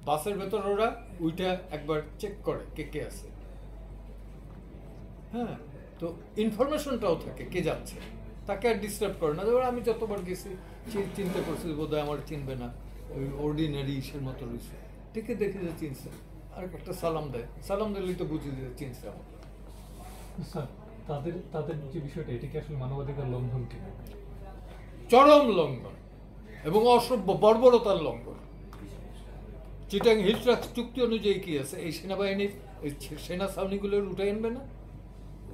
বাসের ভেতর ওরা ওইটা একবার চেক করে কে কে আছে। হ্যাঁ, তো ইনফরমেশনটাও থাকে কে যাচ্ছে, তাকে আর ডিস্টার্ব করে না। এবার আমি যতবার গেছি চিন্তা করছি বোধহয় আমার চিনবে না, ওই অর্ডিনারি ইসের মতো রয়েছে, ঠিকই দেখি যে চিনছে, আর একটা সালাম দেয়, সালাম দিলেই তো বুঝি যে চিনছে আমার। স্যার, তাদের তাদের যে বিষয়টা, এটা কি আসলে মানবাধিকার লঙ্ঘন কি? চরম লঙ্ঘন এবং অসভ্য বর্বরতার লঙ্ঘন। চিটাং হিলট্রাক্স চুক্তি অনুযায়ী কি আছে, এই সেনাবাহিনীর এই সেনা ছাউনিগুলোর উঠে আনবে না?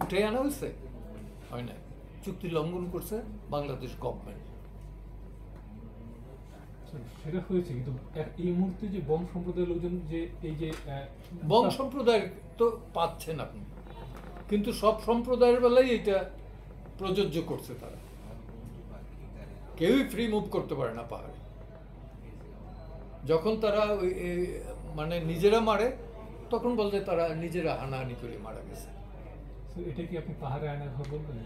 উঠে আনা হয়েছে? হয় না, চুক্তি লঙ্ঘন করছে বাংলাদেশ গভর্নমেন্ট। সেটা হয়েছে, কিন্তু এই মুহূর্তে যে বং সম্প্রদায়ের লোকজন যে এই যে বং সম্প্রদায় তো পাচ্ছেন আপনি, কিন্তু সব সম্প্রদায়ের বেলায় এটা প্রযোজ্য করছে তারা। কেউই ফ্রি মুভ করতে পারে না পাহাড়ে। যখন তারা মানে নিজেরা মারে, তখন বলতে তারা নিজেরা হানাহানি করে মারা গেছে। এটা কি আপনি পাহাড়ে আয়নার ঘর বলবেন?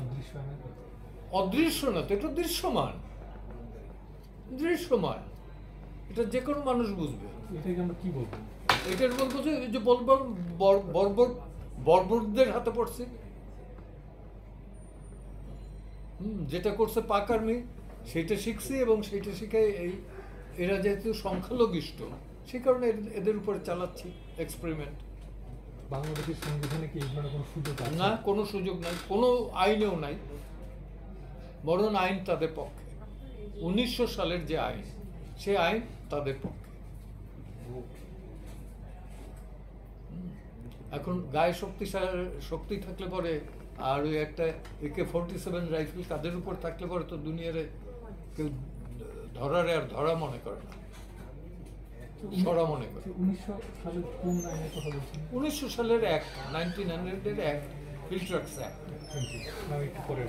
অদৃশ্য আয়নার ঘর? অদৃশ্য না তো, এটা দৃশ্যমান, দৃশ্যমান, এটা যে কোনো মানুষ বুঝবে। এটাকে আমরা কি বলবো? এটার বলবো যে এই যে বর্বরদের হাতে পড়ছে। যেটা করছে পাক আর্মি, সেটা শিখছি এবং সেটা শিখে এরা যেহেতু সংখ্যালঘিষ্ঠ, সে কারণে এদের উপরে চালাচ্ছি এক্সপেরিমেন্ট। বাংলাদেশের সংবিধানে কি এই ধরনের কোনো সুযোগ আছে? না, কোনো সুযোগ নাই, কোনো আইনেও নাই, বরং আইন তাদের পক্ষে। 1900 সালের যে আইন, সে আইন তাদের পক্ষে। এখন গায়ে শক্তি থাকলে পরে, আর ওই একটা AK-47 রাইফেল তাদের উপর থাকলে পরে তো দুনিয়ারে কেউ ধরারে আর ধরা মনে করে না, সরা মনে করে। 1900 সালের কোন আইনের কথা বলছেন? 1900 সালের অ্যাক্ট, 1900-এর অ্যাক্ট, হিলট্রাক্স অ্যাক্ট। আমি একটু পরে